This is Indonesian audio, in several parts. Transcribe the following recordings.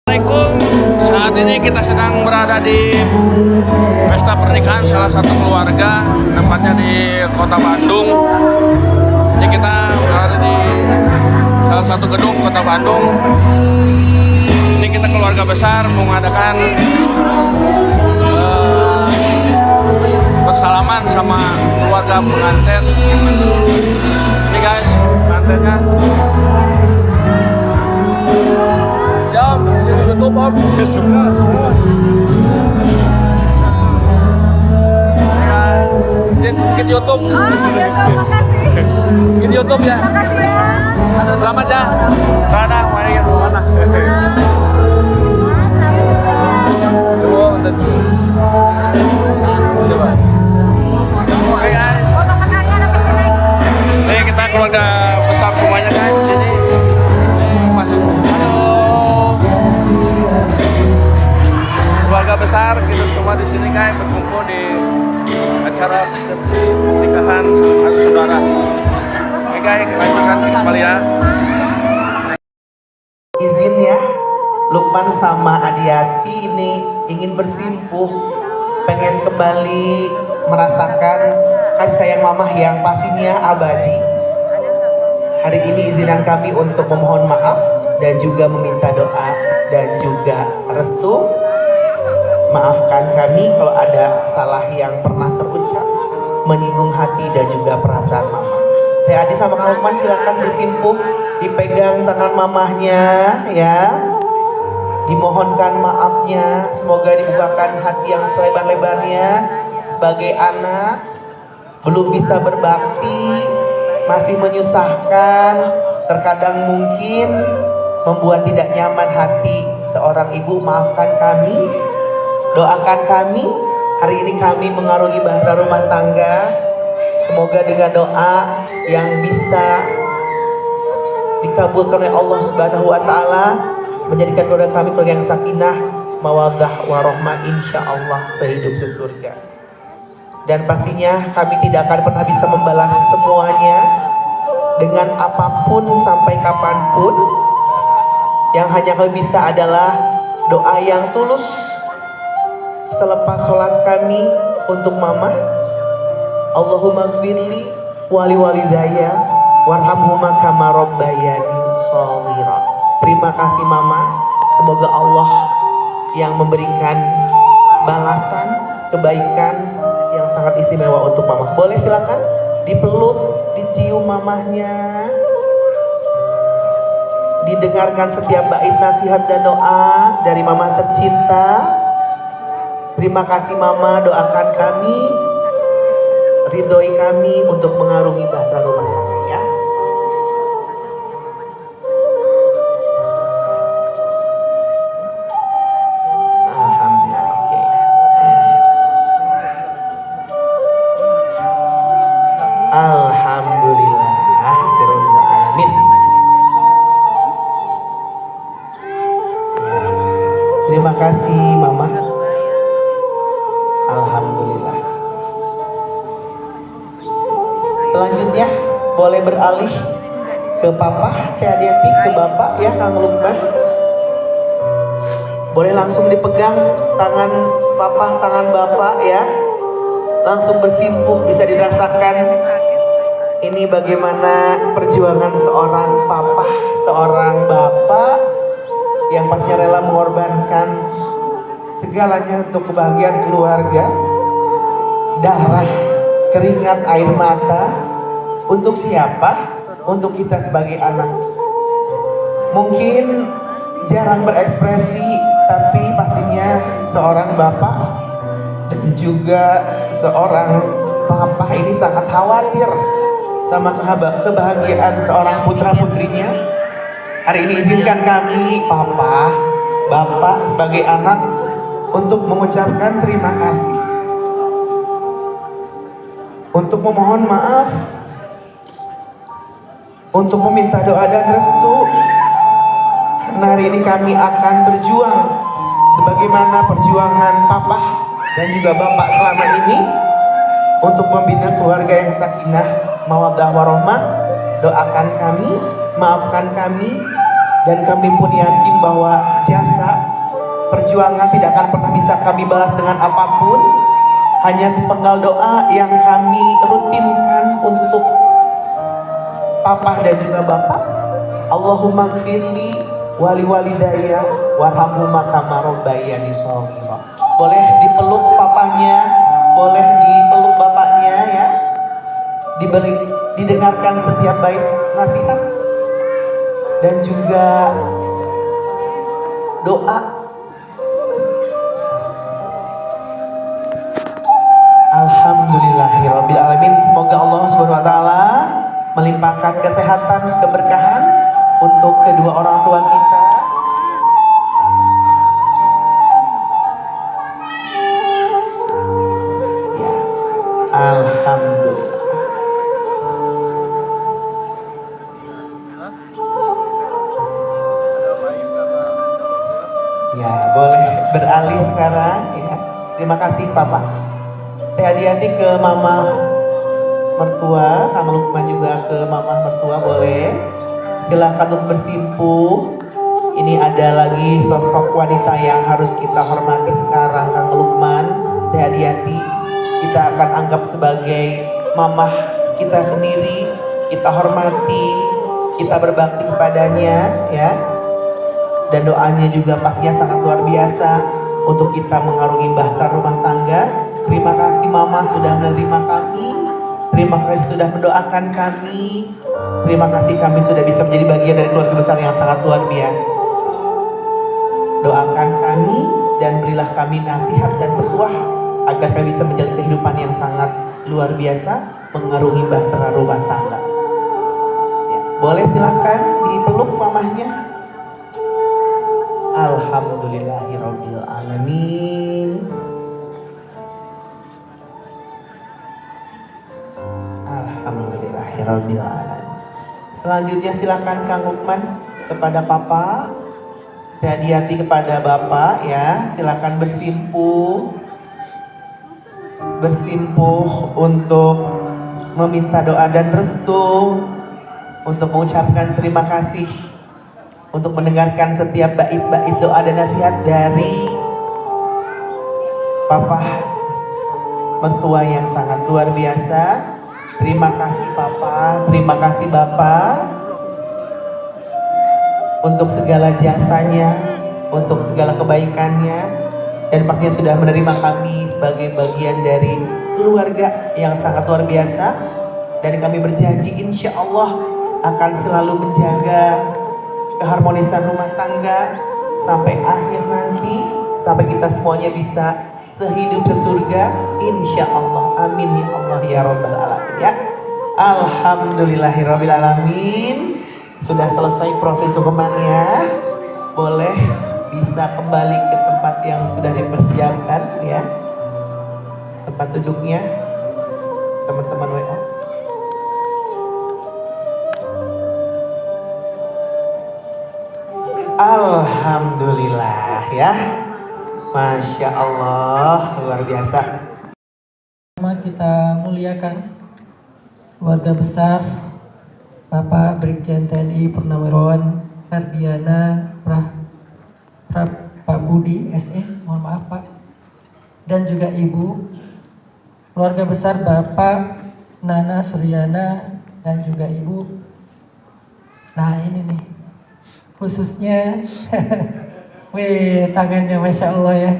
Assalamualaikum. Saat ini kita sedang berada di pesta pernikahan salah satu keluarga, tempatnya di kota Bandung. Jadi kita berada di salah satu gedung kota Bandung. Ini kita keluarga besar mengadakan bersalaman sama keluarga pengantin. Ini guys, pengantinnya. Siap, di YouTube om. Bikin YouTube. Bikin YouTube ya. Selamat ya. Sana, mari ke mana? Coba. Oke guys. Ini kita keluarga besar semuanya guys di sini. Masuk. Keluarga besar kita semua di sini guys berkumpul di acara resepsi pernikahan salah satu saudara. Oke guys, lanjutkan kembali ya. Izin ya, Lukman sama Adiati ini ingin bersimpuh, pengen kembali merasakan kasih sayang mamah yang pastinya abadi. Hari ini izinan kami untuk memohon maaf dan juga meminta doa dan juga restu. Maafkan kami kalau ada salah yang pernah terucap, menyinggung hati dan juga perasaan mama. Teh Adi sama Kang Lukman silakan bersimpuh, dipegang tangan mamahnya ya. Dimohonkan maafnya, semoga dibukakan hati yang selebar-lebarnya. Sebagai anak belum bisa berbakti, masih menyusahkan, terkadang mungkin membuat tidak nyaman hati seorang ibu. Maafkan kami. Doakan kami, hari ini kami mengarungi bahtera rumah tangga. Semoga dengan doa yang bisa dikabulkan oleh Allah Subhanahu wa Ta'ala, menjadikan keluarga kami keluarga yang sakinah, mawaddah, warohmah, insya Allah sehidup sesurga. Dan pastinya kami tidak akan pernah bisa membalas semuanya dengan apapun sampai kapanpun. Yang hanya kami bisa adalah doa yang tulus selepas sholat kami untuk mama. Allahumma gfirli wali walidaya warhamhuma kama rabbayani shaghira. Terima kasih mama, semoga Allah yang memberikan balasan kebaikan yang sangat istimewa untuk mama. Boleh silakan dipeluk, dicium mamahnya, didengarkan setiap bait nasihat dan doa dari mama tercinta. Terima kasih mama, doakan kami, ridhoi kami untuk mengarungi bahtera rumah tangga ya. Alhamdulillah, oke. Alhamdulillah, rabbil alamin. Ya. Terima kasih mama. Alhamdulillah. Selanjutnya boleh beralih ke papa, Teh Adiati, ke bapak ya Kang Lukman. Boleh langsung dipegang tangan papa, tangan bapak ya. Langsung bersimpuh, bisa dirasakan ini bagaimana perjuangan seorang papa, seorang bapak yang pastinya rela mengorbankan segalanya untuk kebahagiaan keluarga. Darah, keringat, air mata. Untuk siapa? Untuk kita sebagai anak. Mungkin jarang berekspresi, tapi pastinya seorang bapak dan juga seorang papa ini sangat khawatir sama kebahagiaan seorang putra putrinya. Hari ini izinkan kami, papa, bapak sebagai anak, untuk mengucapkan terima kasih, untuk memohon maaf, untuk meminta doa dan restu. Karena hari ini kami akan berjuang sebagaimana perjuangan papa dan juga bapak selama ini untuk membina keluarga yang sakinah, mawaddah, warohmah. Doakan kami, maafkan kami, Dan kami pun yakin bahwa jasa perjuangan tidak akan pernah bisa kami balas dengan apapun. Hanya sepenggal doa yang kami rutinkan untuk papa dan juga bapak. Allahumma gfirli wali walidayya warhamhuma kama rabbayani shaghira. Boleh dipeluk papahnya, boleh dipeluk bapaknya ya. Didengarkan setiap bait nasihat dan juga doa. Alhamdulillahirabbil alamin. Semoga Allah Subhanahu wa taala melimpahkan kesehatan, keberkahan untuk kedua orang tua kita. Ya, alhamdulillah. Ya, boleh beralih sekarang ya. Terima kasih Papa. Teh hati-hati ke mama mertua, Kang Lukman juga ke mama mertua boleh. Silakan untuk bersimpuh. Ini ada lagi sosok wanita yang harus kita hormati sekarang, Kang Lukman. Teh hati-hati. Kita akan anggap sebagai mamah kita sendiri. Kita hormati, kita berbakti kepadanya ya. Dan doanya juga pastinya sangat luar biasa untuk kita mengarungi bahtera rumah tangga. Terima kasih Mama sudah menerima kami. Terima kasih sudah mendoakan kami. Terima kasih kami sudah bisa menjadi bagian dari keluarga besar yang sangat luar biasa. Doakan kami dan berilah kami nasihat dan petuah agar kami bisa menjalani kehidupan yang sangat luar biasa mengarungi bahtera rumah tangga. Ya, boleh silahkan dipeluk mamahnya. Alhamdulillahirabbil alamin. Alhamdulillahirabbil alamin. Selanjutnya silakan Kang Lukman kepada Papa. Hati-hati kepada Bapak ya. Silakan bersimpuh. Bersimpuh untuk meminta doa dan restu, untuk mengucapkan terima kasih, untuk mendengarkan setiap bait-bait doa dan nasihat dari Papa mertua yang sangat luar biasa. Terima kasih Papa, terima kasih Bapak untuk segala jasanya, untuk segala kebaikannya, dan pastinya sudah menerima kami sebagai bagian dari keluarga yang sangat luar biasa. Dan kami berjanji insya Allah akan selalu menjaga keharmonisan rumah tangga sampai akhir nanti, sampai kita semuanya bisa sehidup sesurga insya Allah. Amin ya Allah ya Rabbal alamin ya. Alhamdulillahirabbil alamin. Sudah selesai proses hukumannya. Boleh bisa kembali ke tempat yang sudah dipersiapkan ya, tempat duduknya teman-teman WO. Alhamdulillah ya. Masya Allah, luar biasa. Kita muliakan keluarga besar Bapak Brigjen TNI Purnawirawan Ferdiana Pak Budi SE, mohon maaf Pak, dan juga Ibu, keluarga besar Bapak Nana Suryana dan juga Ibu. Nah ini nih khususnya wih, tangannya Masya Allah ya.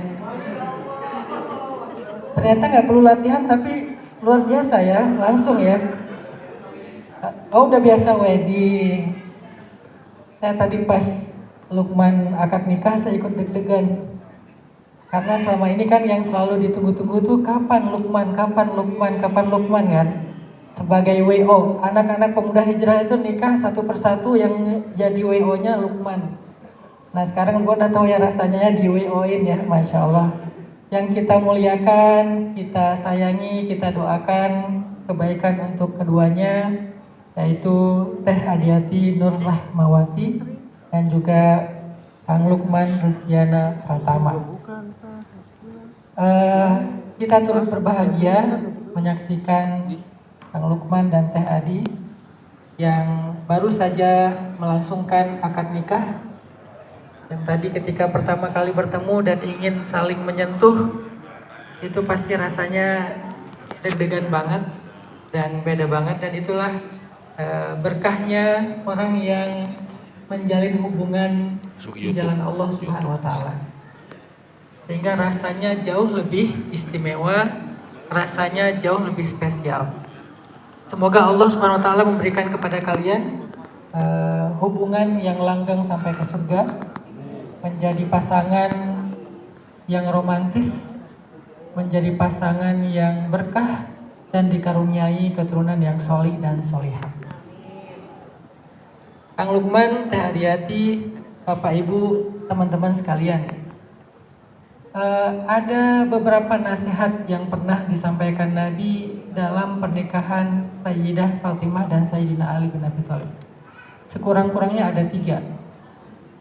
Ternyata nggak perlu latihan tapi luar biasa ya, langsung ya. Oh udah biasa wedding. Saya tadi pas Lukman akad nikah saya ikut deg-degan. Karena selama ini kan yang selalu ditunggu-tunggu tuh kapan Lukman kan. Sebagai WO, anak-anak pemuda hijrah itu nikah satu persatu yang jadi WO-nya Lukman. Nah sekarang gue udah tahu ya rasanya di WO-in ya, Masya Allah. Yang kita muliakan, kita sayangi, kita doakan kebaikan untuk keduanya, yaitu Teh Adiati Nur Rahmawati dan juga Kang Lukman Rizkiana Pratama. Kita turut berbahagia menyaksikan Kang Lukman dan Teh Adi yang baru saja melangsungkan akad nikah. Yang tadi ketika pertama kali bertemu dan ingin saling menyentuh, itu pasti rasanya deg-degan banget dan beda banget. Dan itulah berkahnya orang yang menjalin hubungan di jalan Allah Subhanahu wa Ta'ala, sehingga rasanya jauh lebih istimewa, rasanya jauh lebih spesial. Semoga Allah Subhanahu wa Ta'ala memberikan kepada kalian hubungan yang langgeng sampai ke surga, menjadi pasangan yang romantis, menjadi pasangan yang berkah, dan dikaruniai keturunan yang solih dan solihah. Kang Lukman, Teh Adiati, Bapak Ibu, teman-teman sekalian, ada beberapa nasihat yang pernah disampaikan Nabi dalam pernikahan Sayyidah Fatimah dan Sayyidina Ali bin Abi Thalib. Sekurang-kurangnya ada 3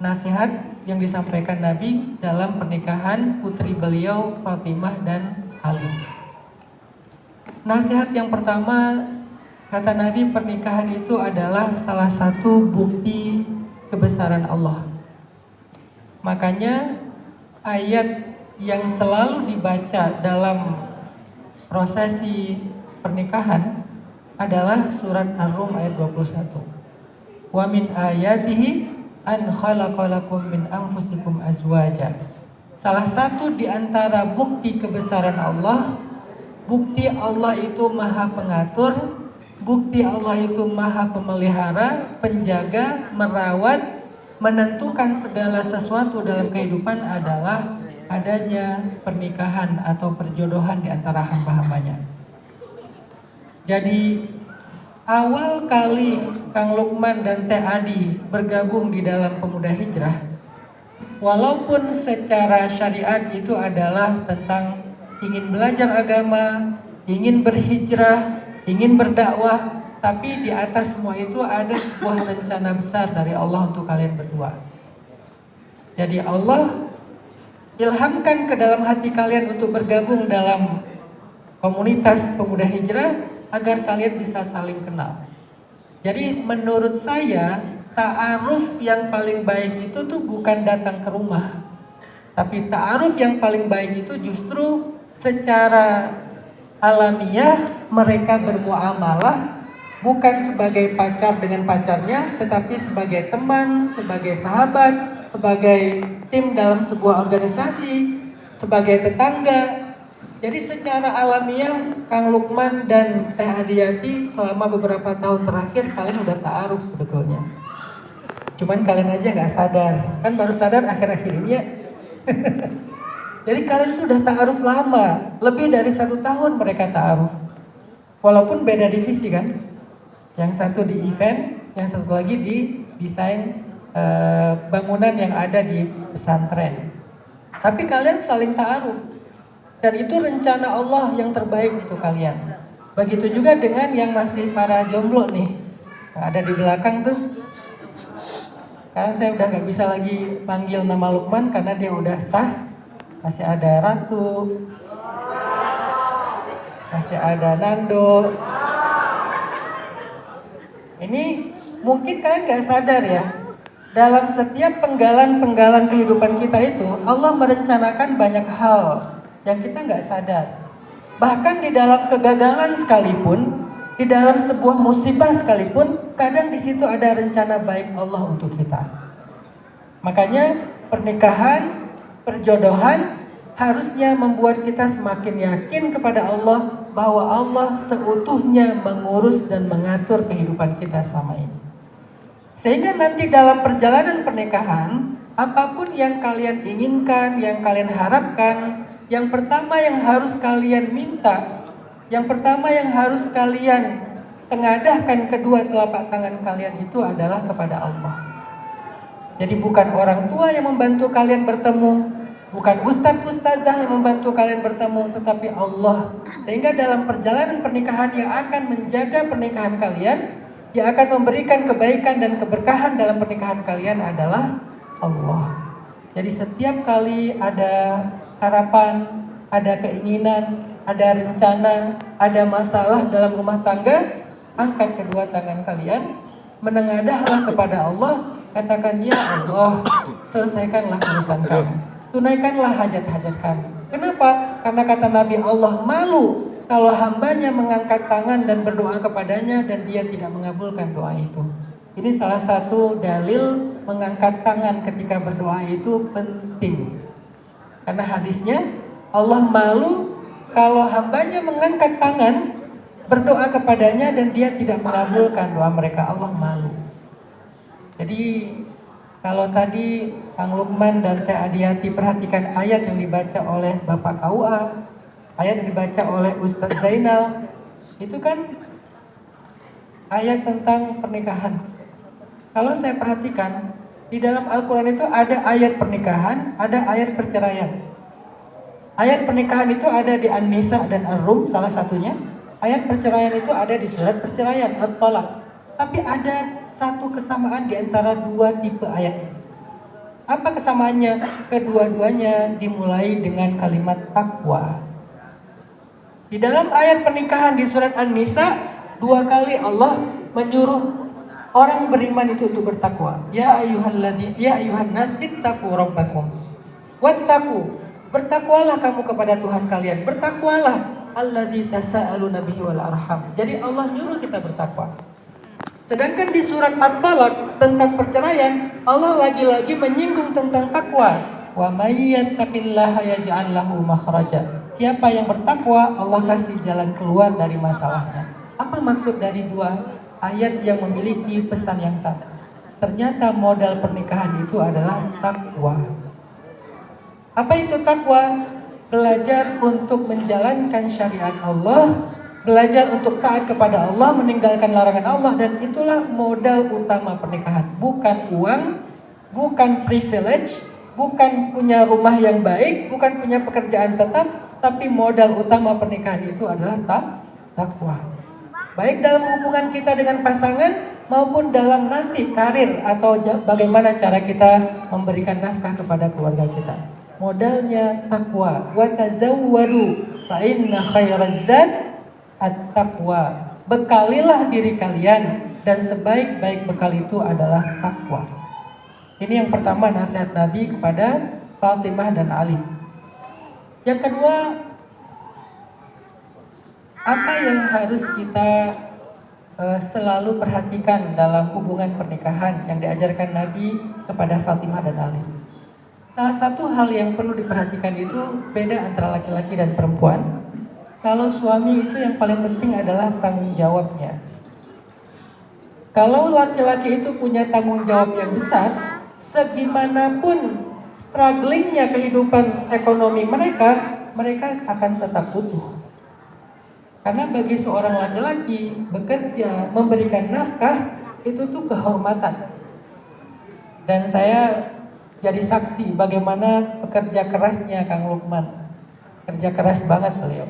nasihat yang disampaikan Nabi dalam pernikahan putri beliau Fatimah dan Ali. Nasihat yang pertama, kata Nabi, pernikahan itu adalah salah satu bukti kebesaran Allah. Makanya ayat yang selalu dibaca dalam prosesi pernikahan adalah surat Ar-Rum ayat 21. Wa min ayatihi an khalaqalakum min anfusikum azwaja. Salah satu di antara bukti kebesaran Allah, bukti Allah itu maha pengatur, bukti Allah itu maha pemelihara, penjaga, merawat, menentukan segala sesuatu dalam kehidupan adalah adanya pernikahan atau perjodohan di antara hamba-hambanya. Jadi awal kali Kang Lukman dan Teh Adi bergabung di dalam Pemuda Hijrah, walaupun secara syariat itu adalah tentang ingin belajar agama, ingin berhijrah, ingin berdakwah, tapi di atas semua itu ada sebuah rencana besar dari Allah untuk kalian berdua. Jadi Allah ilhamkan ke dalam hati kalian untuk bergabung dalam komunitas Pemuda Hijrah agar kalian bisa saling kenal. Jadi menurut saya ta'aruf yang paling baik itu tuh bukan datang ke rumah, tapi ta'aruf yang paling baik itu justru secara alamiah mereka bermuamalah, bukan sebagai pacar dengan pacarnya, tetapi sebagai teman, sebagai sahabat, sebagai tim dalam sebuah organisasi, sebagai tetangga. Jadi secara alamiah Kang Lukman dan Teh Adiati selama beberapa tahun terakhir kalian udah ta'aruf sebetulnya. Cuman kalian aja gak sadar, kan baru sadar akhir-akhir ini ya. Jadi kalian tuh udah ta'aruf lama, lebih dari 1 tahun mereka ta'aruf. Walaupun beda divisi kan, yang satu di event, yang satu lagi di desain bangunan yang ada di pesantren. Tapi kalian saling ta'aruf, dan itu rencana Allah yang terbaik untuk kalian. Begitu juga dengan yang masih para jomblo nih, yang ada di belakang tuh. Sekarang saya udah gak bisa lagi panggil nama Lukman karena dia udah sah. Masih ada Ratu, masih ada Nando. Ini mungkin kalian gak sadar ya, dalam setiap penggalan-penggalan kehidupan kita itu Allah merencanakan banyak hal yang kita gak sadar. Bahkan di dalam kegagalan sekalipun, di dalam sebuah musibah sekalipun, kadang di situ ada rencana baik Allah untuk kita. Makanya pernikahan, perjodohan harusnya membuat kita semakin yakin kepada Allah bahwa Allah seutuhnya mengurus dan mengatur kehidupan kita selama ini. Sehingga nanti dalam perjalanan pernikahan, apapun yang kalian inginkan, yang kalian harapkan, yang pertama yang harus kalian minta, yang pertama yang harus kalian tengadahkan kedua telapak tangan kalian itu adalah kepada Allah. Jadi bukan orang tua yang membantu kalian bertemu, bukan ustadz-ustazah yang membantu kalian bertemu, tetapi Allah. Sehingga dalam perjalanan pernikahan yang akan menjaga pernikahan kalian, yang akan memberikan kebaikan dan keberkahan dalam pernikahan kalian adalah Allah. Jadi setiap kali ada harapan, ada keinginan, ada rencana, ada masalah dalam rumah tangga, angkat kedua tangan kalian, menengadahlah kepada Allah, katakan, ya Allah, selesaikanlah urusan kami, tunaikanlah hajat-hajat kami. Kenapa? Karena kata Nabi, Allah malu kalau hambanya mengangkat tangan dan berdoa kepadanya dan dia tidak mengabulkan doa itu. Ini salah satu dalil mengangkat tangan ketika berdoa itu penting. Karena hadisnya, Allah malu kalau hambanya mengangkat tangan berdoa kepadanya dan dia tidak mengabulkan doa mereka. Allah malu. Jadi kalau tadi Kang Lukman dan Teh Adiati perhatikan ayat yang dibaca oleh Bapak KUA, ayat yang dibaca oleh Ustadz Zainal, itu kan ayat tentang pernikahan. Kalau saya perhatikan, di dalam Al-Quran itu ada ayat pernikahan, ada ayat perceraian. Ayat pernikahan itu ada di An-Nisa dan Ar-Rum salah satunya. Ayat perceraian itu ada di surat perceraian, At-Talaq. Tapi ada satu kesamaan di antara dua tipe ayat ini. Apa kesamaannya? Kedua-duanya dimulai dengan kalimat takwa. Di dalam ayat pernikahan di surat An-Nisa, 2 kali Allah menyuruh orang beriman itu untuk bertakwa. Ya ayuhan nas ittaqu rabbakum wattaqu, bertakwalah kamu kepada Tuhan kalian, bertakwalah alladzi tasaaluna bihi wal arham. Jadi Allah nyuruh kita bertakwa. Sedangkan di surat At-Talaq tentang perceraian, Allah lagi-lagi menyinggung tentang takwa. Wa may yattaqillaha yaj'al lahu makhraja. Siapa yang bertakwa, Allah kasih jalan keluar dari masalahnya. Apa maksud dari dua ayat yang memiliki pesan yang sama? Ternyata modal pernikahan itu adalah takwa. Apa itu takwa? Belajar untuk menjalankan syariat Allah, belajar untuk taat kepada Allah, meninggalkan larangan Allah, dan itulah modal utama pernikahan. Bukan uang, bukan privilege, bukan punya rumah yang baik, bukan punya pekerjaan tetap, tapi modal utama pernikahan itu adalah takwa. Baik dalam hubungan kita dengan pasangan maupun dalam nanti karir atau bagaimana cara kita memberikan nafkah kepada keluarga kita. Modalnya takwa. Wa tazawwadu fa inna khairaz zad at-taqwa. Bekalilah diri kalian dan sebaik-baik bekal itu adalah takwa. Ini yang pertama nasihat Nabi kepada Fatimah dan Ali. Yang kedua, apa yang harus kita selalu perhatikan dalam hubungan pernikahan yang diajarkan Nabi kepada Fatimah dan Ali? Salah satu hal yang perlu diperhatikan itu beda antara laki-laki dan perempuan. Kalau suami itu yang paling penting adalah tanggung jawabnya. Kalau laki-laki itu punya tanggung jawab yang besar, segimanapun strugglingnya kehidupan ekonomi mereka akan tetap butuh. Karena bagi seorang laki-laki bekerja, memberikan nafkah itu tuh kehormatan. Dan saya jadi saksi bagaimana pekerja kerasnya Kang Lukman. Kerja keras banget beliau.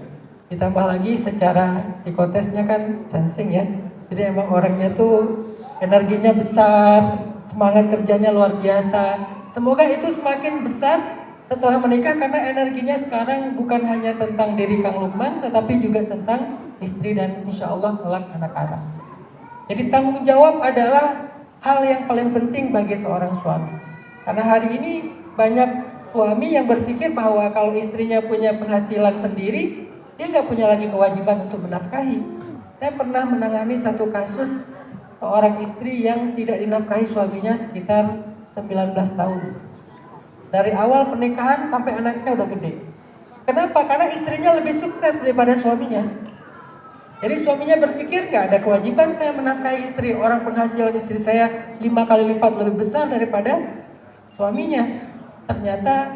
Ditambah lagi secara psikotesnya kan sensing ya. Jadi emang orangnya tuh energinya besar, semangat kerjanya luar biasa. Semoga itu semakin besar setelah menikah karena energinya sekarang bukan hanya tentang diri Kang Lukman tetapi juga tentang istri dan insya Allah kelak anak-anak. Jadi tanggung jawab adalah hal yang paling penting bagi seorang suami. Karena hari ini banyak suami yang berpikir bahwa kalau istrinya punya penghasilan sendiri, dia nggak punya lagi kewajiban untuk menafkahi. Saya pernah menangani satu kasus seorang istri yang tidak dinafkahi suaminya sekitar 19 tahun. Dari awal pernikahan sampai anaknya udah gede. Kenapa? Karena istrinya lebih sukses daripada suaminya. Jadi suaminya berpikir nggak ada kewajiban saya menafkahi istri. Orang penghasilan istri saya 5 kali lipat lebih besar daripada suaminya. Ternyata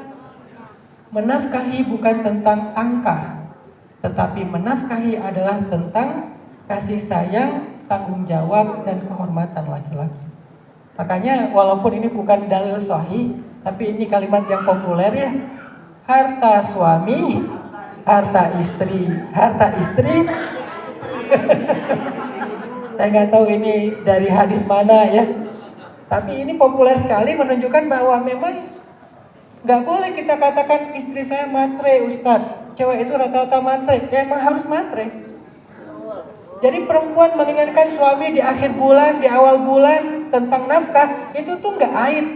menafkahi bukan tentang angka, tetapi menafkahi adalah tentang kasih sayang, tanggung jawab, dan kehormatan laki-laki. Makanya walaupun ini bukan dalil sahih, tapi ini kalimat yang populer ya. Harta suami, harta istri, harta istri. Saya nggak tahu ini dari hadis mana ya. Tapi ini populer sekali menunjukkan bahwa memang nggak boleh kita katakan istri saya matre, Ustadz. Cewek itu rata-rata matre. Ya emang harus matre. Jadi perempuan mengingatkan suami di akhir bulan, di awal bulan tentang nafkah, itu tuh nggak aib.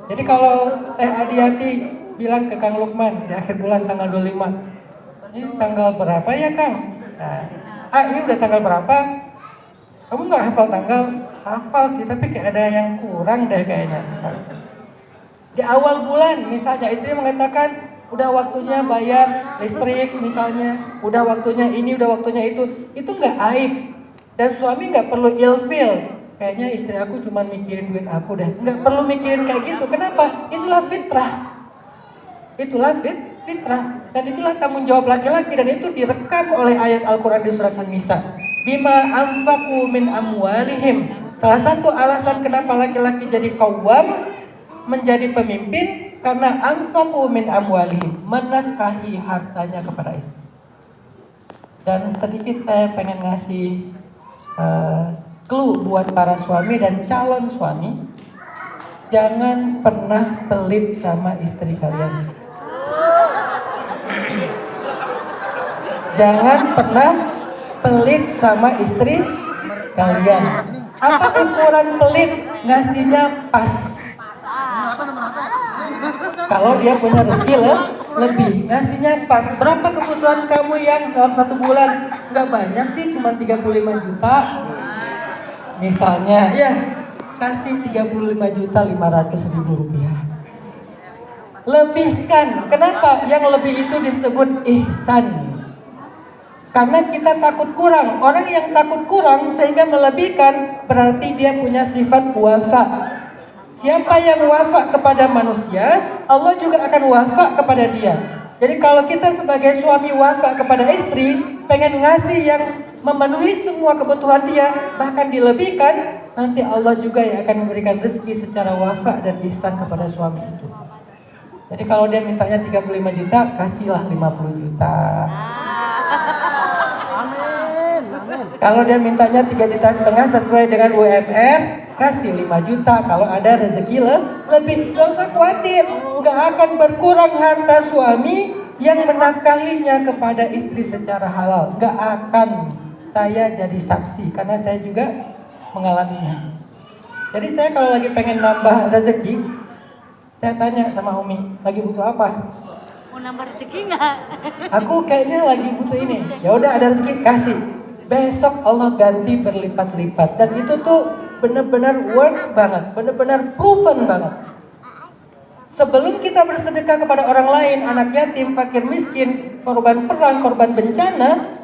Jadi kalau Teh Adiati bilang ke Kang Lukman di akhir bulan tanggal 25, ini tanggal berapa ya Kang? Nah, ini udah tanggal berapa? Kamu nggak hafal tanggal? Hafal sih, tapi kayak ada yang kurang deh kayaknya. Misalnya. Di awal bulan, misalnya istri mengatakan, udah waktunya bayar listrik misalnya, udah waktunya ini, udah waktunya itu nggak aib. Dan suami nggak perlu ilfil, kayaknya istri aku cuma mikirin duit aku deh. Nggak perlu mikirin kayak gitu, kenapa? Itulah fitrah. Itulah fitrah. Dan itulah tanggung jawab laki-laki, dan itu direkam oleh ayat Al-Quran di surat An-Nisa. Bima anfaqu min amwalihim. Salah satu alasan kenapa laki-laki jadi qawwam, menjadi pemimpin, karena anfaqu min amwalihim, menafkahi hartanya kepada istri. Dan sedikit saya pengen ngasih clue buat para suami dan calon suami. Jangan pernah pelit sama istri kalian. Jangan pernah pelit sama istri kalian. Apa ukuran pelit? Ngasihnya pas. Kalau dia punya rezeki lebih, ngasihnya pas. Berapa kebutuhan kamu yang dalam 1 bulan? Nggak banyak sih, cuma 35 juta. Misalnya, ya kasih 35.500.000 rupiah. Lebihkan. Kenapa? Yang lebih itu disebut ihsan. Karena kita takut kurang. Orang yang takut kurang sehingga melebihkan, berarti dia punya sifat wafa. Siapa yang wafa kepada manusia, Allah juga akan wafa kepada dia. Jadi kalau kita sebagai suami wafa kepada istri, pengen ngasih yang memenuhi semua kebutuhan dia, bahkan dilebihkan, nanti Allah juga yang akan memberikan rezeki secara wafa dan ihsan kepada suami itu. Jadi kalau dia mintanya 35 juta, kasihlah 50 juta. Kalau dia mintanya 3,5 juta sesuai dengan UMR, kasih 5 juta. Kalau ada rezeki lebih, gak usah khawatir. Gak akan berkurang harta suami yang menafkahinya kepada istri secara halal. Gak akan. Saya jadi saksi karena saya juga mengalaminya. Jadi saya kalau lagi pengen nambah rezeki, saya tanya sama Umi, lagi butuh apa? Mau nambah rezeki nggak? Aku kayaknya lagi butuh ini. Ya udah, ada rezeki, kasih. Besok Allah ganti berlipat-lipat. Dan itu tuh benar-benar works banget, benar-benar proven banget. Sebelum kita bersedekah kepada orang lain, anak yatim, fakir miskin, korban perang, korban bencana,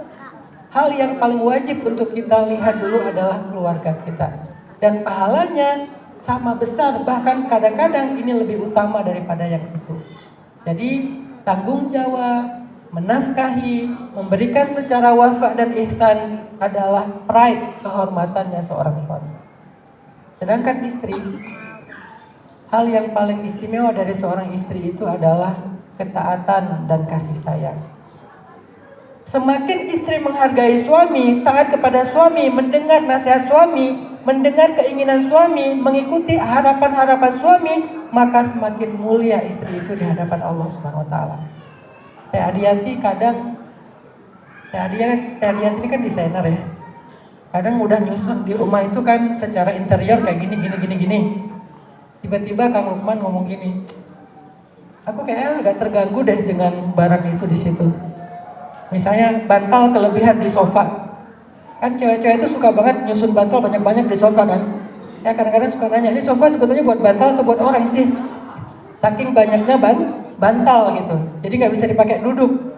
hal yang paling wajib untuk kita lihat dulu adalah keluarga kita. Dan pahalanya sama besar, bahkan kadang-kadang ini lebih utama daripada yang itu. Jadi tanggung jawab, menafkahi, memberikan secara wafa dan ihsan adalah pride, kehormatannya seorang suami. Sedangkan istri, hal yang paling istimewa dari seorang istri itu adalah ketaatan dan kasih sayang. Semakin istri menghargai suami, taat kepada suami, mendengar nasihat suami, mendengar keinginan suami, mengikuti harapan-harapan suami, maka semakin mulia istri itu di hadapan Allah Subhanahu wa taala. Teh Adiati ini kan desainer ya. Kadang udah nyusun di rumah itu kan secara interior kayak gini. Tiba-tiba Kang Lukman ngomong gini, aku kayaknya agak terganggu deh dengan barang itu di situ. Misalnya bantal kelebihan di sofa. Kan cewek-cewek itu suka banget nyusun bantal banyak-banyak di sofa kan. Ya kadang-kadang suka nanya, ini sofa sebetulnya buat bantal atau buat orang sih? Saking banyaknya bantal gitu. Jadi nggak bisa dipakai duduk.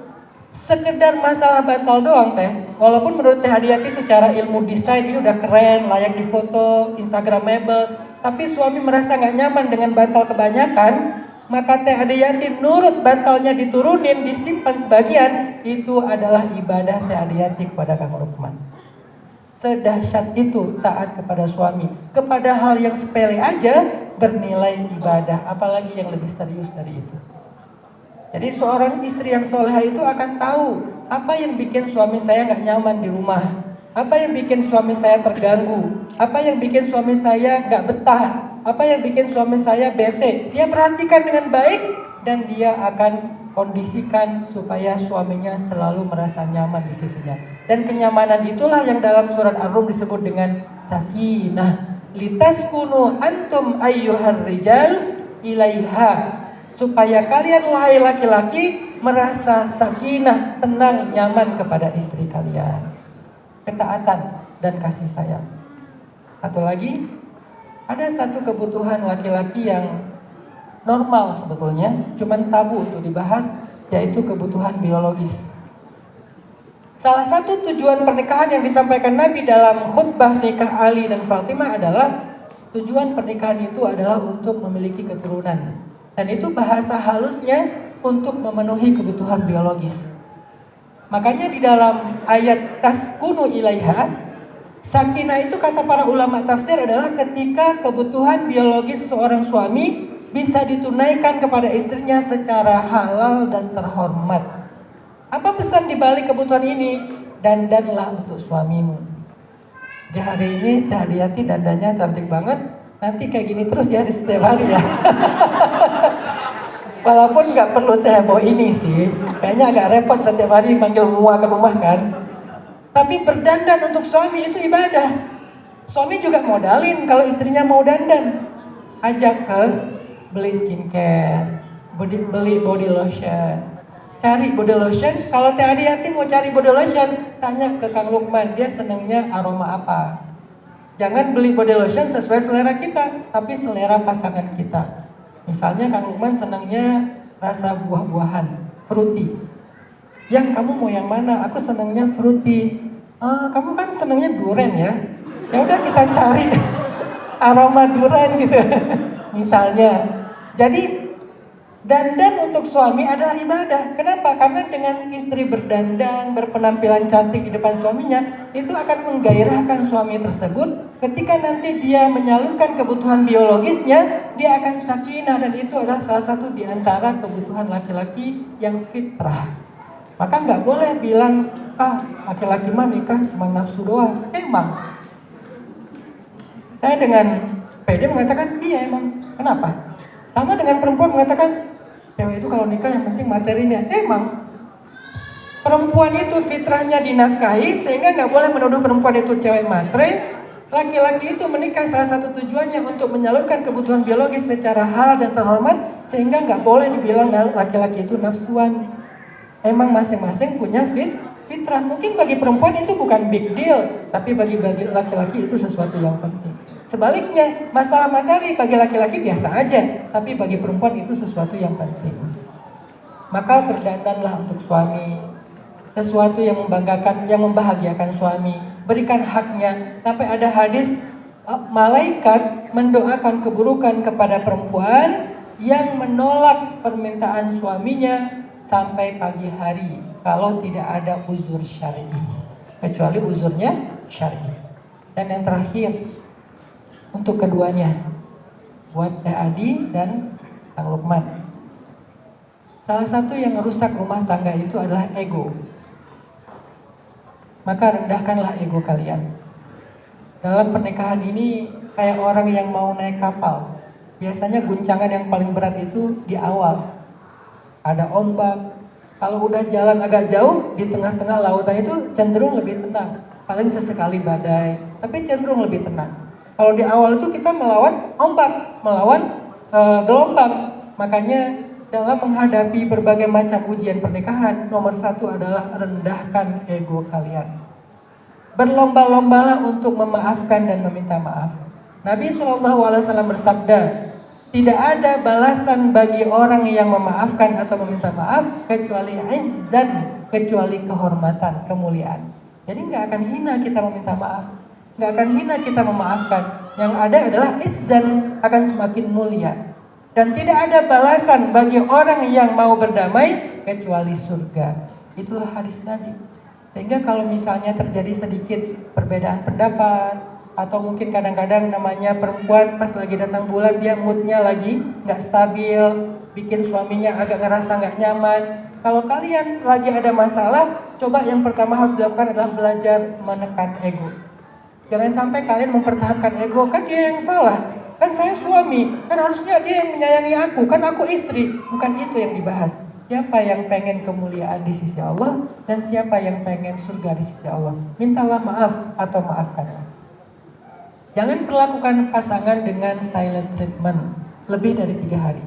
Sekedar masalah bantal doang teh. Walaupun menurut Teh Adiati secara ilmu desain ini udah keren, layak difoto, instagramable, tapi suami merasa nggak nyaman dengan bantal kebanyakan, maka Teh Adiati nurut bantalnya diturunin, disimpan sebagian, itu adalah ibadah Teh Adiati kepada Kang Lukman. Sedahsyat itu taat kepada suami. Kepada hal yang sepele aja bernilai ibadah, apalagi yang lebih serius dari itu. Jadi seorang istri yang soleha itu akan tahu apa yang bikin suami saya gak nyaman di rumah, apa yang bikin suami saya terganggu, apa yang bikin suami saya gak betah, apa yang bikin suami saya bete. Dia perhatikan dengan baik dan dia akan kondisikan supaya suaminya selalu merasa nyaman di sisinya. Dan kenyamanan itulah yang dalam surat Ar-Rum disebut dengan sakinah. Litaskunu antum ayyuhar rijal ilaiha. Supaya kalian wahai laki-laki merasa sakinah, tenang, nyaman kepada istri kalian. Ketaatan dan kasih sayang. Satu lagi, ada satu kebutuhan laki-laki yang normal sebetulnya, cuman tabu untuk dibahas, yaitu kebutuhan biologis. Salah satu tujuan pernikahan yang disampaikan Nabi dalam khutbah nikah Ali dan Fatimah adalah tujuan pernikahan itu adalah untuk memiliki keturunan. Dan itu bahasa halusnya untuk memenuhi kebutuhan biologis. Makanya di dalam ayat taskunu ilaiha, sakinah itu kata para ulama tafsir adalah ketika kebutuhan biologis seorang suami bisa ditunaikan kepada istrinya secara halal dan terhormat. Apa pesan di balik kebutuhan ini? Dandanlah untuk suamimu. Di hari ini Teh Adiati dandannya cantik banget. Nanti kayak gini terus ya di setiap hari ya. Walaupun nggak perlu seheboh ini sih. Kayaknya agak repot setiap hari manggil mua ke rumah kan. Tapi berdandan untuk suami itu ibadah. Suami juga modalin kalau istrinya mau dandan. Ajak ke beli skincare, beli body lotion. Cari body lotion, kalau Teh Adiati mau cari body lotion, tanya ke Kang Lukman, dia senangnya aroma apa. Jangan beli body lotion sesuai selera kita, tapi selera pasangan kita. Misalnya Kang Lukman senangnya rasa buah-buahan, fruity. Yang kamu mau yang mana? Aku senangnya fruity. Kamu kan senangnya durian ya? Ya udah kita cari aroma durian gitu. Misalnya. Jadi dandan untuk suami adalah ibadah. Kenapa? Karena dengan istri berdandan, berpenampilan cantik di depan suaminya, itu akan menggairahkan suami tersebut. Ketika nanti dia menyalurkan kebutuhan biologisnya, dia akan sakinah, dan itu adalah salah satu di antara kebutuhan laki-laki yang fitrah. Maka nggak boleh bilang, laki-laki mah nikah cuma nafsu doang. Emang. Saya dengan PD mengatakan, iya emang. Kenapa? Sama dengan perempuan mengatakan, cewek itu kalau nikah yang penting materinya. Emang perempuan itu fitrahnya dinafkahi, sehingga nggak boleh menuduh perempuan itu cewek matre. Laki-laki itu menikah salah satu tujuannya untuk menyalurkan kebutuhan biologis secara halal dan terhormat, sehingga nggak boleh dibilang laki-laki itu nafsuan. Emang masing-masing punya fitrah. Mungkin bagi perempuan itu bukan big deal, tapi bagi laki-laki itu sesuatu yang penting. Sebaliknya, masalah materi bagi laki-laki biasa aja, tapi bagi perempuan itu sesuatu yang penting. Maka berdandanlah untuk suami, sesuatu yang membanggakan, yang membahagiakan suami. Berikan haknya. Sampai ada hadis, malaikat mendoakan keburukan kepada perempuan yang menolak permintaan suaminya sampai pagi hari, kalau tidak ada uzur syar'i, kecuali uzurnya syar'i. Dan yang terakhir, untuk keduanya, buat Teh Adi dan Kang Lukman, salah satu yang merusak rumah tangga itu adalah ego. Maka rendahkanlah ego kalian. Dalam pernikahan ini kayak orang yang mau naik kapal. Biasanya guncangan yang paling berat itu di awal. Ada ombak. Kalau udah jalan agak jauh, di tengah-tengah lautan itu cenderung lebih tenang. Paling sesekali badai, tapi cenderung lebih tenang. Kalau di awal itu kita melawan ombak, melawan gelombang. Makanya dalam menghadapi berbagai macam ujian pernikahan, nomor satu adalah rendahkan ego kalian. Berlomba-lombalah untuk memaafkan dan meminta maaf. Nabi SAW bersabda, tidak ada balasan bagi orang yang memaafkan atau meminta maaf kecuali izzan, kecuali kehormatan, kemuliaan. Jadi nggak akan hina kita meminta maaf. Gak akan hina kita memaafkan. Yang ada adalah izzan, akan semakin mulia. Dan tidak ada balasan bagi orang yang mau berdamai kecuali surga. Itulah hadis Nabi. Sehingga kalau misalnya terjadi sedikit perbedaan pendapat, atau mungkin kadang-kadang namanya perempuan pas lagi datang bulan dia moodnya lagi gak stabil, bikin suaminya agak ngerasa gak nyaman. Kalau kalian lagi ada masalah, coba yang pertama harus dilakukan adalah belajar menekan ego. Jangan sampai kalian mempertahankan ego, kan dia yang salah. Kan saya suami, kan harusnya dia yang menyayangi aku, kan aku istri. Bukan itu yang dibahas. Siapa yang pengen kemuliaan di sisi Allah dan siapa yang pengen surga di sisi Allah. Mintalah maaf atau maafkanlah. Jangan perlakukan pasangan dengan silent treatment lebih dari 3 hari.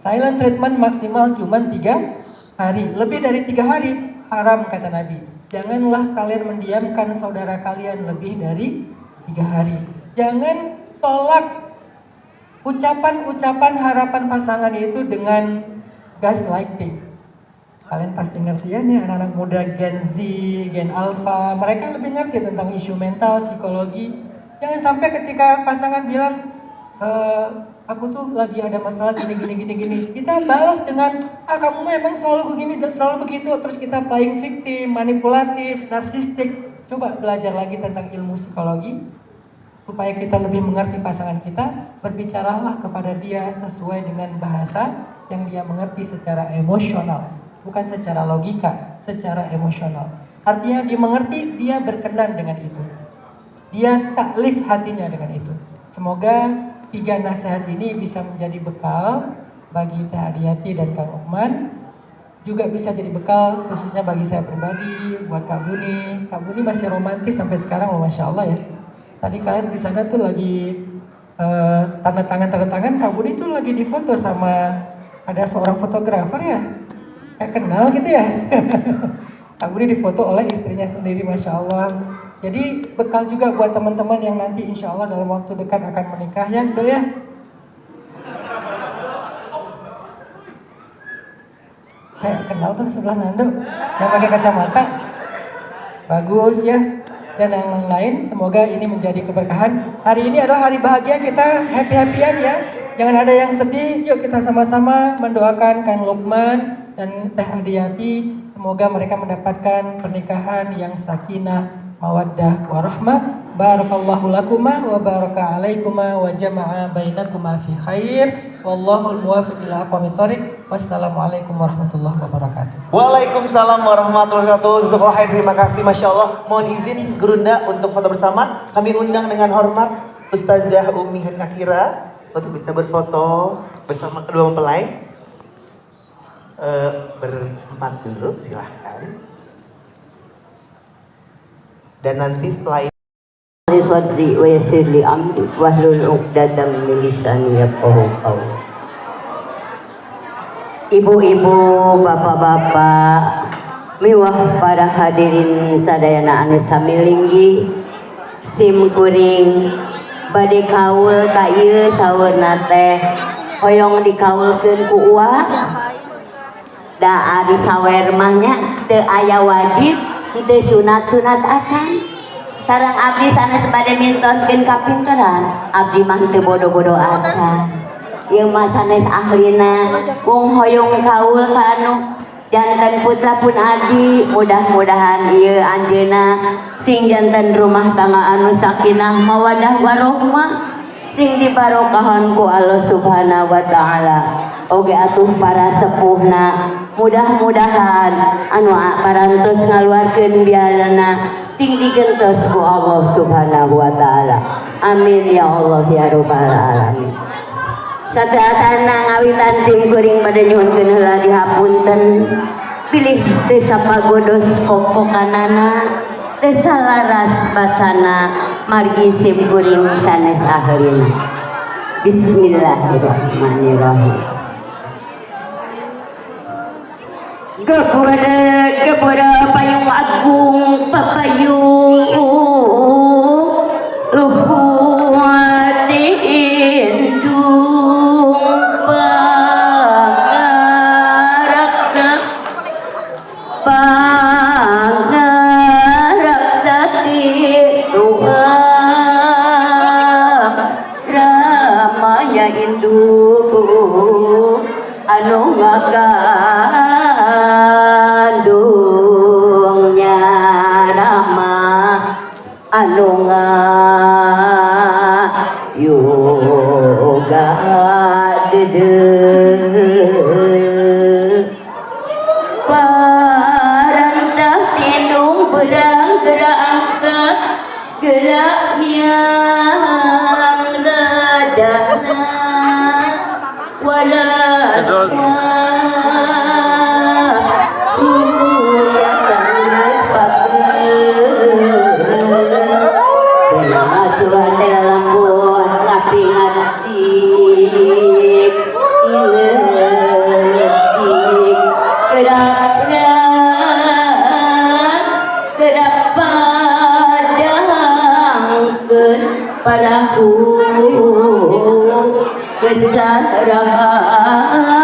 Silent treatment maksimal cuma 3 hari. Lebih dari 3 hari haram kata Nabi. Janganlah kalian mendiamkan saudara kalian lebih dari 3 hari. Jangan tolak ucapan-ucapan harapan pasangan itu dengan gaslighting. Kalian pasti ngerti ya nih anak-anak muda Gen Z, Gen Alpha, mereka lebih ngerti tentang isu mental, psikologi. Jangan sampai ketika pasangan bilang, aku tuh lagi ada masalah gini. Kita balas dengan, kamu memang selalu begini dan selalu begitu. Terus kita playing victim, manipulatif, narsistik. Coba belajar lagi tentang ilmu psikologi. Supaya kita lebih mengerti pasangan kita, berbicaralah kepada dia sesuai dengan bahasa yang dia mengerti secara emosional, bukan secara logika, secara emosional. Artinya dia mengerti, dia berkenan dengan itu. Dia taklif hatinya dengan itu. Semoga 3 nasihat ini bisa menjadi bekal bagi Teh Adiati dan Kang Lukman. Juga bisa jadi bekal khususnya bagi saya pribadi, buat Kak Buni. Kak Buni masih romantis sampai sekarang loh, Masya Allah ya. Tadi kalian di sana tuh lagi tanda tangan Kak Buni tuh lagi difoto sama ada seorang fotografer ya, kayak kenal gitu ya. Kak Buni difoto oleh istrinya sendiri, Masya Allah. Jadi bekal juga buat teman-teman yang nanti insya Allah dalam waktu dekat akan menikah ya, Do ya. Kayak kenal tuh sebelah Nando yang pakai kacamata, bagus ya. Dan yang lain, semoga ini menjadi keberkahan. Hari ini adalah hari bahagia, kita happy-happyan ya. Jangan ada yang sedih, yuk kita sama-sama mendoakan Kang Lukman dan Teh Adiati. Semoga mereka mendapatkan pernikahan yang sakinah, mawaddah, warahmah. Barakallahu lakuma wa baraka alaikuma wa jama'a bainakuma fi khair. Wallahul muwafiq ila aqwamit thoriq. Wassalamualaikum warahmatullahi wabarakatuh. Waalaikumsalam warahmatullahi wabarakatuh. Jazakallahu khair, terima kasih, Masya Allah. Mohon izin Gurunda untuk foto bersama. Kami undang dengan hormat Ustazah Umi Nakira untuk bisa berfoto bersama kedua mempelai. Berempat dulu, silahkan. Dan nanti setelah li sadri wa yassir li amri wahlul 'uqdatam min lisani yafqahu qawli. Ibu-ibu, bapak-bapak, miwah para hadirin sadayana anu samilinggi, sim kuring bade kaul ka ieu saweurna teh hoyong dikaulkeun ku uang. Da ari sawer mah nya teu aya wajib, teu sunat-sunat akan. Tarang abdi sanes bade mintonkeun kapinteran, abdi mah teu bodo-bodo acan. Ieu mah sanes ahlina wong hoyong kaul ka anu janten putra pun abdi, mudah-mudahan ieu anjeunna sing janten rumah tangga anu sakinah mawaddah warahmah, sing dibarokahan ku Allah Subhanahu wa taala. Oge atuh para sepuhna, mudah-mudahan anu parantos ngaluarkeun biayana ting digentos ku Allah Subhanahu wa taala. Amin ya Allah ya rabbal alamin. Sadaatana ngawitan sim kuring bade nyuhunkeun heula dihapunten. Pilih teu sapagodos kopokanana, teu salaras basana, margi sim kuring sanes ahlina. Bismillahirrahmanirrahim. Gebora payung agung papayung luhur indung pangaraksa Tuhan ramaya indung anu ngakandungnya rama anu yoga dede parantah tinung berang gerak geraknya radana waladna padaku kesan rahayu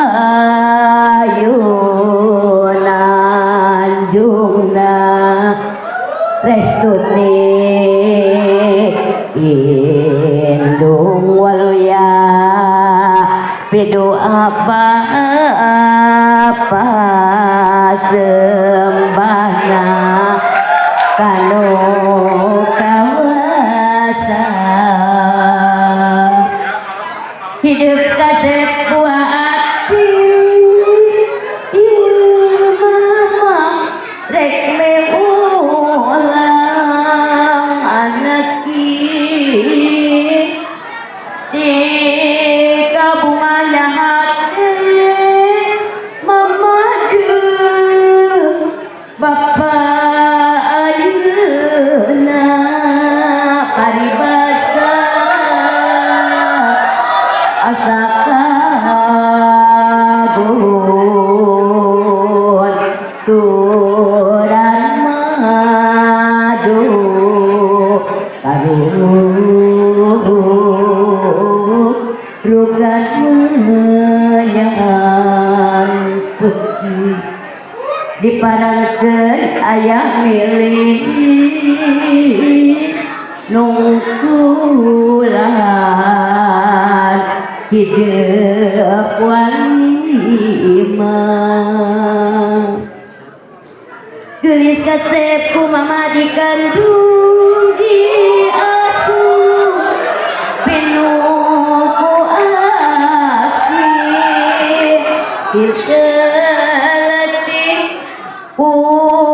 nanjungna restune indung waluya pidu apa sembahna kanu kawasa hidup kasep buah hati ieu mama rek meulang anak di kabungan hati mama Bapa ayeuna paribasa asa kabun turang madu rugan menyangkut diparangkeun aya milih nungkulan hidup wanima gelis kasepku mama dikandung di aku pinuku asli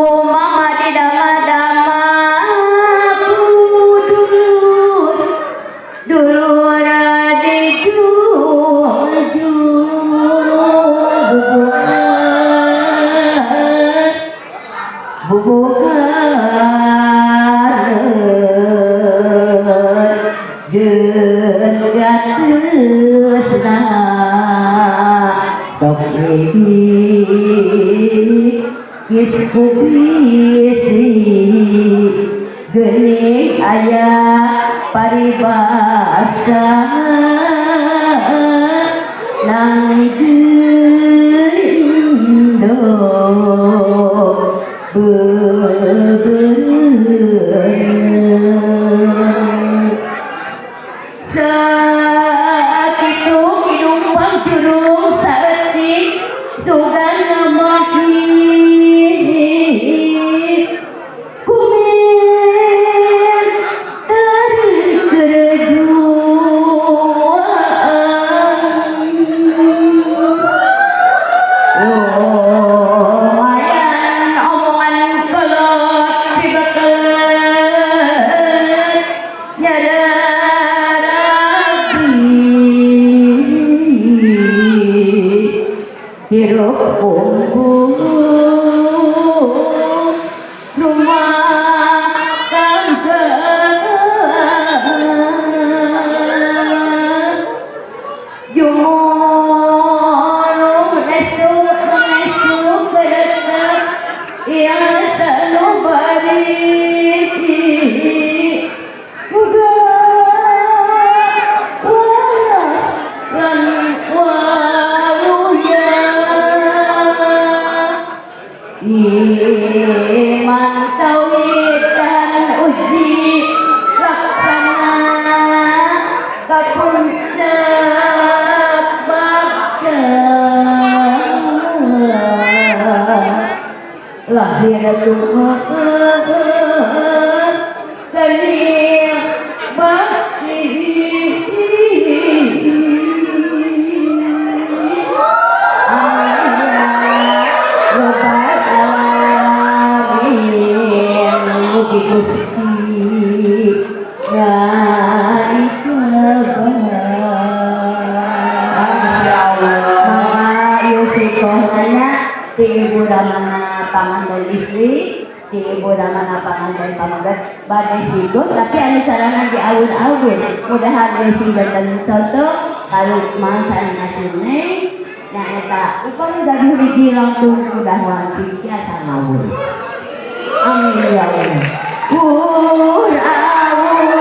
mama di dama-dama dulur di bubukan genggak tresna tok Kisku bisi gening ayah paribasa nang gendo bebener sakitu kinumpang jurung saeutik sugan namahi hirup kumpul rumah tangga jumurung restu kedekat yang sanubari iman tauhid dan uji laksana kapuncak bakda lahir Tuhan kening bakti Ibu damana pangandan istri, ibu damana pangandan pamagat badai situ, tapi anu carana di awun-awun. Mudahan resi dan contoh kalau mantan ngasihne, yang eta upami udah dihuli langsung udah wanti biasa ngawur. Amin ya Allah. Awur awur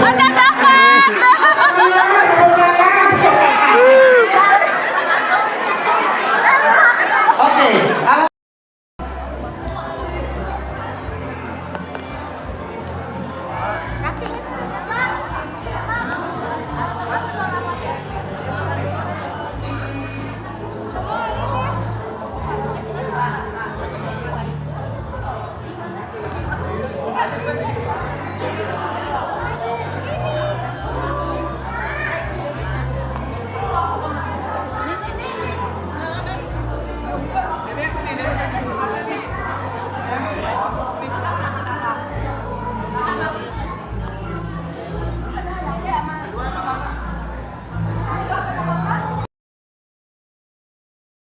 Akan dapat. Oke,